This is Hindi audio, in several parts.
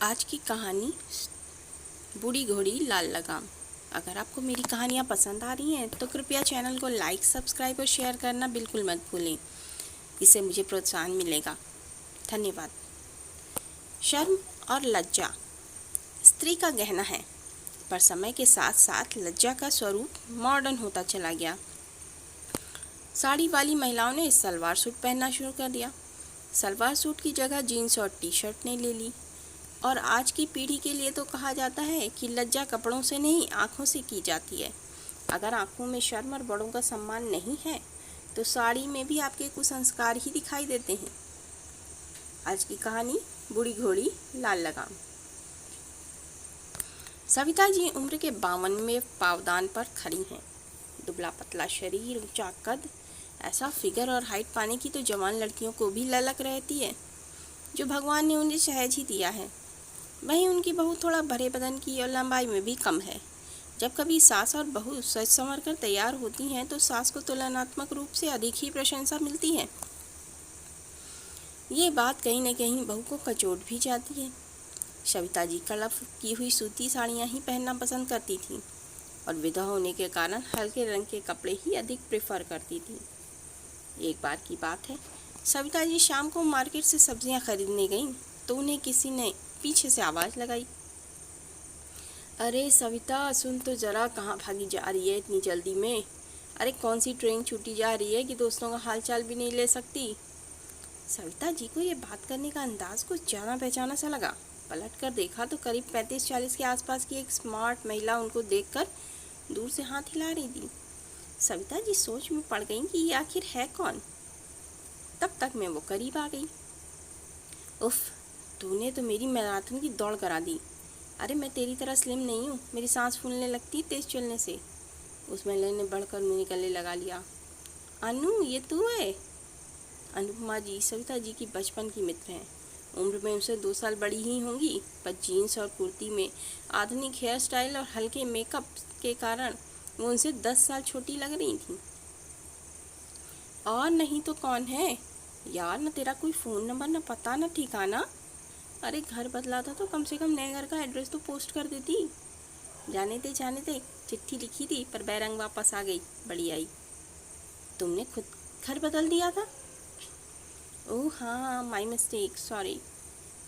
आज की कहानी बूढ़ी घोड़ी लाल लगाम। अगर आपको मेरी कहानियाँ पसंद आ रही हैं तो कृपया चैनल को लाइक, सब्सक्राइब और शेयर करना बिल्कुल मत भूलें। इससे मुझे प्रोत्साहन मिलेगा। धन्यवाद। शर्म और लज्जा स्त्री का गहना है, पर समय के साथ साथ लज्जा का स्वरूप मॉडर्न होता चला गया। साड़ी वाली महिलाओं ने सलवार सूट पहनना शुरू कर दिया। सलवार सूट की जगह जीन्स और टी शर्ट ने ले ली। और आज की पीढ़ी के लिए तो कहा जाता है कि लज्जा कपड़ों से नहीं, आँखों से की जाती है। अगर आँखों में शर्म और बड़ों का सम्मान नहीं है तो साड़ी में भी आपके कुसंस्कार ही दिखाई देते हैं। आज की कहानी बूढ़ी घोड़ी लाल लगाम। सविता जी उम्र के 52वें पावदान पर खड़ी हैं। दुबला पतला शरीर, ऊंचा कद, ऐसा फिगर और हाइट पाने की तो जवान लड़कियों को भी ललक रहती है, जो भगवान ने उन्हें सहज ही दिया है। वहीं उनकी बहू थोड़ा भरे बदन की और लंबाई में भी कम है। जब कभी सास और बहू सज संवर कर तैयार होती हैं तो सास को तुलनात्मक रूप से अधिक ही प्रशंसा मिलती है। ये बात कहीं न कहीं बहू को कचोट भी जाती है। सविता जी कलफ की हुई सूती साड़ियाँ ही पहनना पसंद करती थीं और विधवा होने के कारण हल्के रंग के कपड़े ही अधिक प्रेफर करती थीं। एक बार की बात है, सविता जी शाम को मार्केट से सब्जियां खरीदने गईं तो उन्हें किसी ने पीछे से आवाज़ लगाई। अरे सविता, सुन तो जरा, कहाँ भागी जा रही है इतनी जल्दी में? अरे कौन सी ट्रेन छूटी जा रही है कि दोस्तों का हालचाल भी नहीं ले सकती? सविता जी को ये बात करने का अंदाज कुछ जाना पहचाना सा लगा। पलट कर देखा तो करीब 35-40 के आसपास की एक स्मार्ट महिला उनको देखकर दूर से हाथ हिला रही थी। सविता जी सोच में पड़ गईं कि ये आखिर है कौन। तब तक मैं वो करीब आ गई। उफ, तूने तो मेरी मैराथन की दौड़ करा दी। अरे मैं तेरी तरह स्लिम नहीं हूँ, मेरी सांस फूलने लगती तेज चलने से। उस महिला ने बढ़कर मुंह गले लगा लिया। अनु, ये तू है? अनुपमा जी सविता जी की बचपन की मित्र हैं। उम्र में उनसे 2 साल बड़ी ही होंगी, पर जीन्स और कुर्ती में आधुनिक हेयर स्टाइल और हल्के मेकअप के कारण वो उनसे 10 साल छोटी लग रही थी। और नहीं तो कौन है यार, न तेरा कोई फ़ोन नंबर, न पता, न ठिकाना। अरे घर बदला था तो कम से कम नए घर का एड्रेस तो पोस्ट कर देती। जाने दे, चिट्ठी लिखी थी पर बैरंग वापस आ गई। बड़ी आई। तुमने खुद घर बदल दिया था? ओह हाँ, माय मिस्टेक, सॉरी।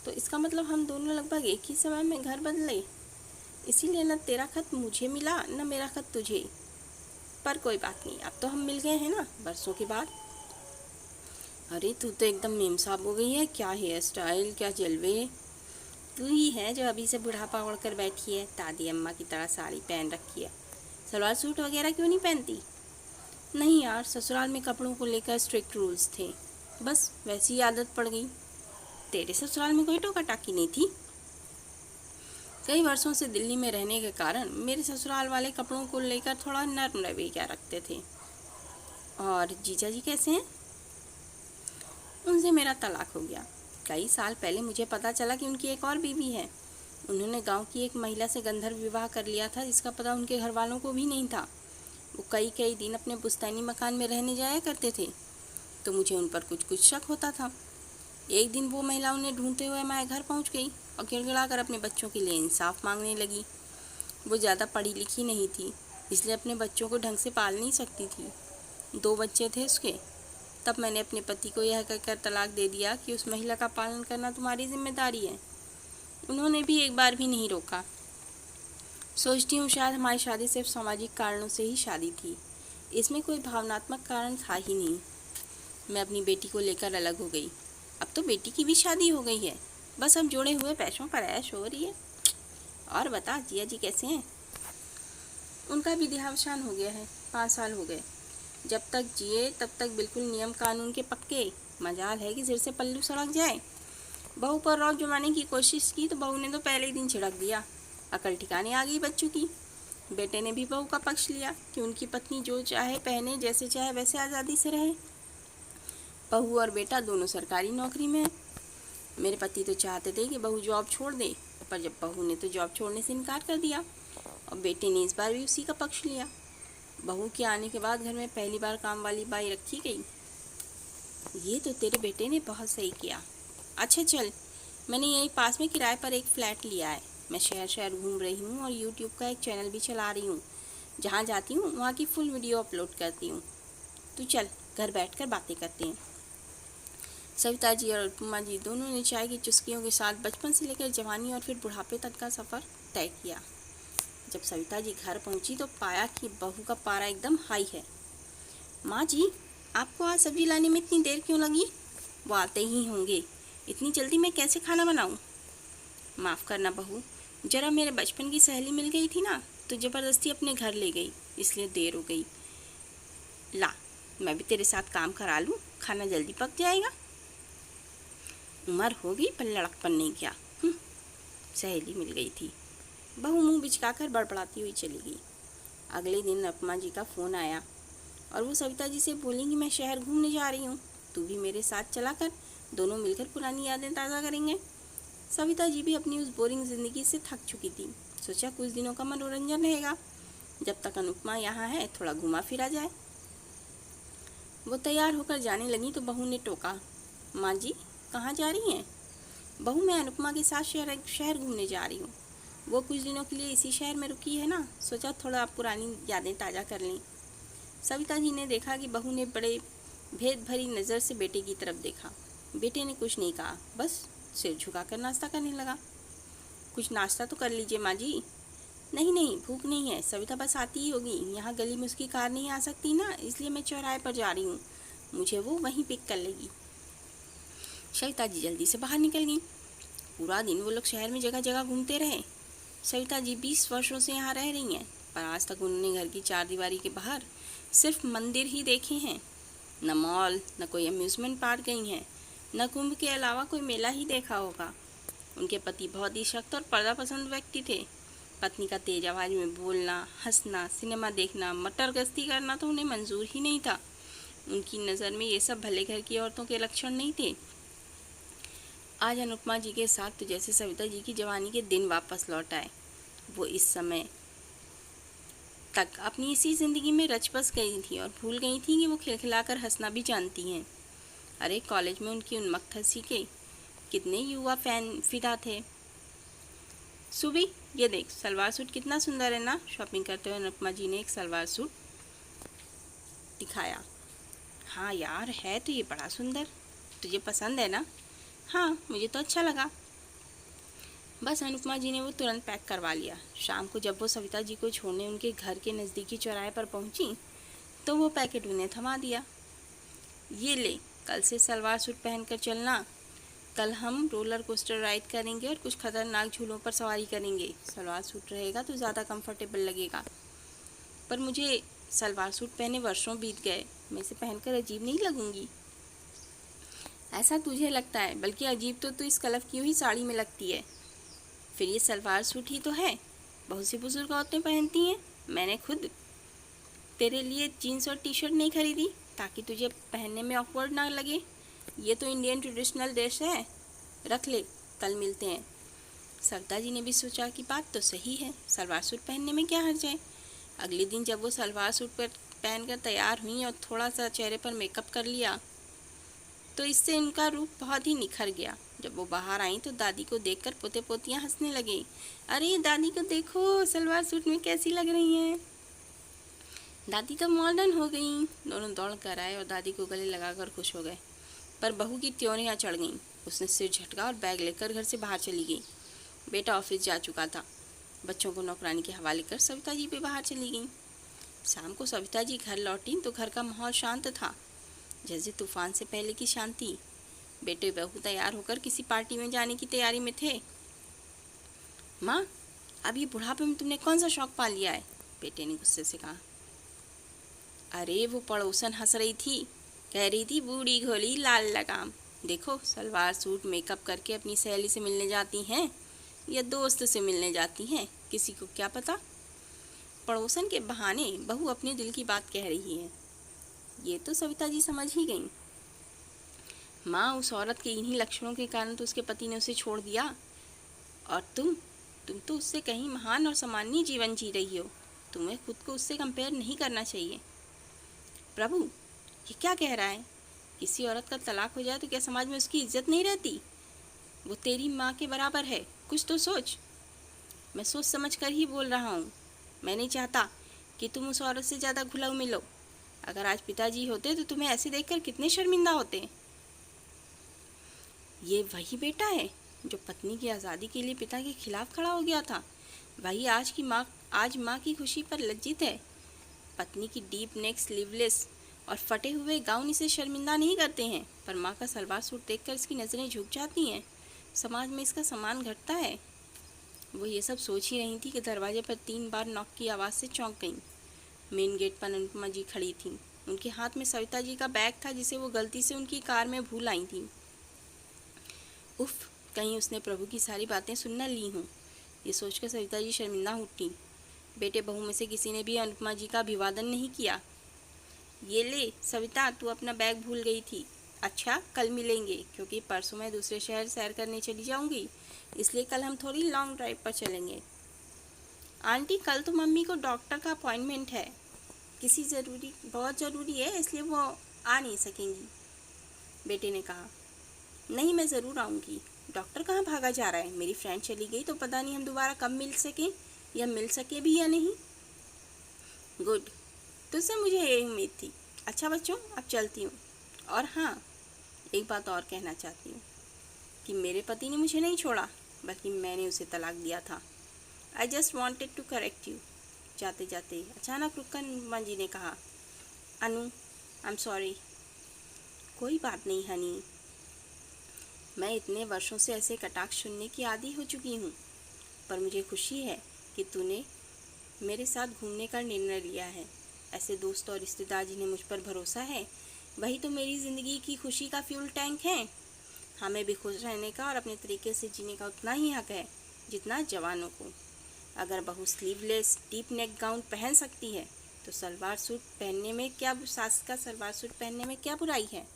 तो इसका मतलब हम दोनों लगभग एक ही समय में घर बदले, इसीलिए न तेरा खत मुझे मिला न मेरा खत तुझे। पर कोई बात नहीं, अब तो हम मिल गए हैं ना, बरसों के बाद। अरे तू तो एकदम मेमसाब हो गई है। क्या हेयर स्टाइल, क्या जलवे। तू ही है जो अभी से बुढ़ापा ओढ़ कर बैठी है, दादी अम्मा की तरह साड़ी पहन रखी है। सलवार सूट वगैरह क्यों नहीं पहनती? नहीं यार, ससुराल में कपड़ों को लेकर स्ट्रिक्ट रूल्स थे, बस वैसी ही आदत पड़ गई। तेरे ससुराल में कोई टोका टाकी नहीं थी? कई वर्षों से दिल्ली में रहने के कारण मेरे ससुराल वाले कपड़ों को लेकर थोड़ा नर्म रवैया रखते थे। और जीजा जी कैसे हैं? उनसे मेरा तलाक हो गया। कई साल पहले मुझे पता चला कि उनकी एक और बीवी है। उन्होंने गांव की एक महिला से गंधर्व विवाह कर लिया था, जिसका पता उनके घर वालों को भी नहीं था। वो कई कई दिन अपने पुश्तैनी मकान में रहने जाया करते थे, तो मुझे उन पर कुछ कुछ शक होता था। एक दिन वो महिला उन्हें ढूंढते हुए हमारे घर पहुंच गई और गिड़गिड़ा कर अपने बच्चों के लिए इंसाफ मांगने लगी। वो ज़्यादा पढ़ी लिखी नहीं थी, इसलिए अपने बच्चों को ढंग से पाल नहीं सकती थी। 2 बच्चे थे उसके। तब मैंने अपने पति को यह कहकर तलाक दे दिया कि उस महिला का पालन करना तुम्हारी जिम्मेदारी है। उन्होंने भी एक बार भी नहीं रोका। सोचती हूँ शायद हमारी शादी सिर्फ सामाजिक कारणों से ही शादी थी, इसमें कोई भावनात्मक कारण था ही नहीं। मैं अपनी बेटी को लेकर अलग हो गई। अब तो बेटी की भी शादी हो गई है, बस अब जोड़े हुए पैसों पर ऐश हो रही है। और बता, जिया जी कैसे हैं? उनका भी देहावसान हो गया है, 5 साल हो गए। जब तक जिए तब तक बिल्कुल नियम कानून के पक्के। मजाल है कि सिर से पल्लू सड़क जाए। बहू पर रौब जमाने की कोशिश की तो बहू ने तो पहले ही दिन छिड़क दिया। अकल ठिकाने आ गई बच्चों की। बेटे ने भी बहू का पक्ष लिया कि उनकी पत्नी जो चाहे पहने, जैसे चाहे वैसे आज़ादी से रहे। बहू और बेटा दोनों सरकारी नौकरी में है। मेरे पति तो चाहते थे कि बहू जॉब छोड़ दे, पर जब बहू ने तो जॉब छोड़ने से इनकार कर दिया और बेटे ने इस बार भी उसी का पक्ष लिया। बहू के आने के बाद घर में पहली बार काम वाली बाई रखी गई। ये तो तेरे बेटे ने बहुत सही किया। अच्छा चल, मैंने यहीं पास में किराए पर एक फ्लैट लिया है। मैं शहर शहर घूम रही हूँ और यूट्यूब का एक चैनल भी चला रही हूँ। जहाँ जाती हूँ वहाँ की फुल वीडियो अपलोड करती हूँ। तो चल घर बैठकर बातें करते हैं। सविता जी और उपमा जी दोनों ने चाय की चुस्कियों के साथ बचपन से लेकर जवानी और फिर बुढ़ापे तक का सफ़र तय किया। जब सविता जी घर पहुंची तो पाया कि बहू का पारा एकदम हाई है। माँ जी, आपको आज सब्जी लाने में इतनी देर क्यों लगी? वो आते ही होंगे, इतनी जल्दी मैं कैसे खाना बनाऊं? माफ़ करना बहू, जरा मेरे बचपन की सहेली मिल गई थी ना, तो ज़बरदस्ती अपने घर ले गई, इसलिए देर हो गई। ला, मैं भी तेरे साथ काम करा लूँ, खाना जल्दी पक जाएगा। उम्र हो गई पर लड़कपन नहीं किया। सहेली मिल गई थी। बहू मुंह बिचकाकर बड़बड़ाती हुई चली गई। अगले दिन उपमा जी का फ़ोन आया और वो सविता जी से बोली कि मैं शहर घूमने जा रही हूँ, तू भी मेरे साथ चला कर, दोनों मिलकर पुरानी यादें ताज़ा करेंगे। सविता जी भी अपनी उस बोरिंग ज़िंदगी से थक चुकी थी। सोचा कुछ दिनों का मनोरंजन रहेगा, जब तक अनुपमा यहाँ है थोड़ा घुमा फिरा जाए। वो तैयार होकर जाने लगी तो बहू ने टोका, माँ जी कहाँ जा रही हैं? बहू, मैं अनुपमा के साथ शहर घूमने जा रही हूँ। वो कुछ दिनों के लिए इसी शहर में रुकी है ना, सोचा थोड़ा पुरानी यादें ताज़ा कर लें। सविता जी ने देखा कि बहू ने बड़े भेद भरी नज़र से बेटे की तरफ देखा। बेटे ने कुछ नहीं कहा, बस सिर झुकाकर नाश्ता करने लगा। कुछ नाश्ता तो कर लीजिए माँ जी। नहीं नहीं, भूख नहीं है, सविता बस आती ही होगी, यहाँ गली में उसकी कार नहीं आ सकती ना, इसलिए मैं चौराहे पर जा रही हूँ, मुझे वो वहीं पिक कर लेगी। सविता जी जल्दी से बाहर निकल गई। पूरा दिन वो लोग शहर में जगह जगह घूमते रहे। सविता जी 20 वर्षों से यहाँ रह रही हैं, पर आज तक उन्होंने घर की चारदीवारी के बाहर सिर्फ मंदिर ही देखे हैं। न मॉल, न कोई अम्यूज़मेंट पार्क गई हैं, न कुंभ के अलावा कोई मेला ही देखा होगा। उनके पति बहुत ही सख्त और पर्दा पसंद व्यक्ति थे। पत्नी का तेज आवाज़ में बोलना, हंसना, सिनेमा देखना, मटर गश्ती करना तो उन्हें मंजूर ही नहीं था। उनकी नज़र में ये सब भले घर की औरतों के लक्षण नहीं थे। आज अनुपमा जी के साथ तो जैसे सविता जी की जवानी के दिन वापस लौट आए। वो इस समय तक अपनी इसी ज़िंदगी में रच बस गई थी और भूल गई थी कि वो खिलखिलाकर हंसना भी जानती हैं। अरे कॉलेज में उनकी उन्मत्त हंसी के कितने युवा फैन फिदा थे। सुबी, ये देख सलवार सूट कितना सुंदर है ना। शॉपिंग करते हुए अनुपमा जी ने एक सलवार सूट दिखाया। हाँ यार, है तो ये बड़ा सुंदर, तुझे पसंद है ना? हाँ, मुझे तो अच्छा लगा। बस अनुपमा जी ने वो तुरंत पैक करवा लिया। शाम को जब वो सविता जी को छोड़ने उनके घर के नज़दीकी चौराहे पर पहुंची तो वो पैकेट उन्हें थमा दिया। ये ले, कल से सलवार सूट पहनकर चलना। कल हम रोलर कोस्टर राइड करेंगे और कुछ खतरनाक झूलों पर सवारी करेंगे। सलवार सूट रहेगा तो ज़्यादा कंफर्टेबल लगेगा। पर मुझे सलवार सूट पहने वर्षों बीत गए, मैं इसे पहनकर अजीब नहीं लगूंगी? ऐसा तुझे लगता है, बल्कि अजीब तो तू इस कलर की हुई साड़ी में लगती है। फिर ये सलवार सूट ही तो है, बहुत सी बुजुर्ग औरतें पहनती हैं। मैंने खुद तेरे लिए जीन्स और टी शर्ट नहीं खरीदी ताकि तुझे पहनने में ऑकवर्ड ना लगे। ये तो इंडियन ट्रेडिशनल ड्रेस है, रख ले, कल मिलते हैं। सविता जी ने भी सोचा कि बात तो सही है, सलवार सूट पहनने में क्या हर्ज है। अगले दिन जब वो सलवार सूट पर पहनकर तैयार हुई और थोड़ा सा चेहरे पर मेकअप कर लिया तो इससे उनका रूप बहुत ही निखर गया। जब वो बाहर आई तो दादी को देखकर पोते पोतियाँ हंसने लगे। अरे दादी को देखो, सलवार सूट में कैसी लग रही हैं। दादी तो मॉडर्न हो गई। दोनों दौड़ कर आए और दादी को गले लगाकर खुश हो गए। पर बहू की त्योरियाँ चढ़ गईं। उसने सिर झटका और बैग लेकर घर से बाहर चली गई। बेटा ऑफिस जा चुका था। बच्चों को नौकरानी के हवाले कर सविता जी भी बाहर चली गईं। शाम को सविता जी घर लौटी तो घर का माहौल शांत था, जैसे तूफान से पहले की शांति। बेटे बहू तैयार होकर किसी पार्टी में जाने की तैयारी में थे। माँ, अब ये बुढ़ापे में तुमने कौन सा शौक पा लिया है? बेटे ने गुस्से से कहा। अरे वो पड़ोसन हंस रही थी, कह रही थी बूढ़ी घोली लाल लगाम। देखो सलवार सूट मेकअप करके अपनी सहेली से मिलने जाती हैं या दोस्त से मिलने जाती हैं, किसी को क्या पता। पड़ोसन के बहाने बहू अपने दिल की बात कह रही है। ये तो सविता जी समझ ही गईं। माँ, उस औरत के इन्हीं लक्षणों के कारण तो उसके पति ने उसे छोड़ दिया, और तुम तो उससे कहीं महान और सम्माननीय जीवन जी रही हो। तुम्हें खुद को उससे कंपेयर नहीं करना चाहिए। प्रभु, ये क्या कह रहा है? किसी औरत का तलाक हो जाए तो क्या समाज में उसकी इज्जत नहीं रहती? वो तेरी माँ के बराबर है, कुछ तो सोच। मैं सोच समझ कर ही बोल रहा हूँ। मैं नहीं चाहता कि तुम उस औरत से ज़्यादा घुलो मिलो। अगर आज पिताजी होते तो तुम्हें ऐसे देखकर कितने शर्मिंदा होते। ये वही बेटा है जो पत्नी की आज़ादी के लिए पिता के खिलाफ खड़ा हो गया था। वही आज माँ की खुशी पर लज्जित है। पत्नी की डीप नेक, स्लीवलेस और फटे हुए गाउन इसे शर्मिंदा नहीं करते हैं, पर माँ का सलवार सूट देखकर इसकी नज़रें झुक जाती हैं। समाज में इसका सम्मान घटता है। वो ये सब सोच ही रही थी कि दरवाजे पर 3 बार नॉक की आवाज़ से चौंक गई। मेन गेट पर अनुपमा जी खड़ी थी। उनके हाथ में सविता जी का बैग था जिसे वो गलती से उनकी कार में भूल आई थी। उफ, कहीं उसने प्रभु की सारी बातें सुन न ली हों। ये सोचकर सविता जी शर्मिंदा उठी। बेटे बहू में से किसी ने भी अनुपमा जी का अभिवादन नहीं किया। ये ले सविता, तू अपना बैग भूल गई थी। अच्छा, कल मिलेंगे, क्योंकि परसों मैं दूसरे शहर सैर करने चली जाऊंगी, इसलिए कल हम थोड़ी लॉन्ग ड्राइव पर चलेंगे। आंटी, कल तो मम्मी को डॉक्टर का अपॉइंटमेंट है, बहुत ज़रूरी है, इसलिए वो आ नहीं सकेंगी, बेटे ने कहा। नहीं, मैं ज़रूर आऊँगी। डॉक्टर कहाँ भागा जा रहा है? मेरी फ्रेंड चली गई तो पता नहीं हम दोबारा कब मिल सकें, या मिल सके भी या नहीं। गुड, तुझसे मुझे यही उम्मीद थी। अच्छा बच्चों, अब चलती हूँ। और हाँ, एक बात और कहना चाहती हूँ कि मेरे पति ने मुझे नहीं छोड़ा, बल्कि मैंने उसे तलाक दिया था। I just wanted to correct you. जाते जाते अचानक रुककर अनुपमा जी ने कहा, अनु, आई एम सॉरी। कोई बात नहीं हनी, मैं इतने वर्षों से ऐसे कटाक्ष सुनने की आदी हो चुकी हूँ, पर मुझे खुशी है कि तूने मेरे साथ घूमने का निर्णय लिया है। ऐसे दोस्त और रिश्तेदार जिन्हें मुझ पर भरोसा है, वही तो मेरी ज़िंदगी की खुशी का फ्यूल टैंक है। हमें भी खुश रहने का और अपने तरीके से जीने का उतना ही हक है जितना जवानों को। अगर बहू स्लीवलेस डीप नेक गाउन पहन सकती है तो सास का सलवार सूट पहनने में क्या बुराई है।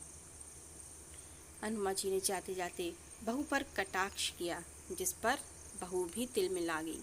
अनुमा जी ने जाते जाते बहू पर कटाक्ष किया, जिस पर बहू भी तिल मिला गई।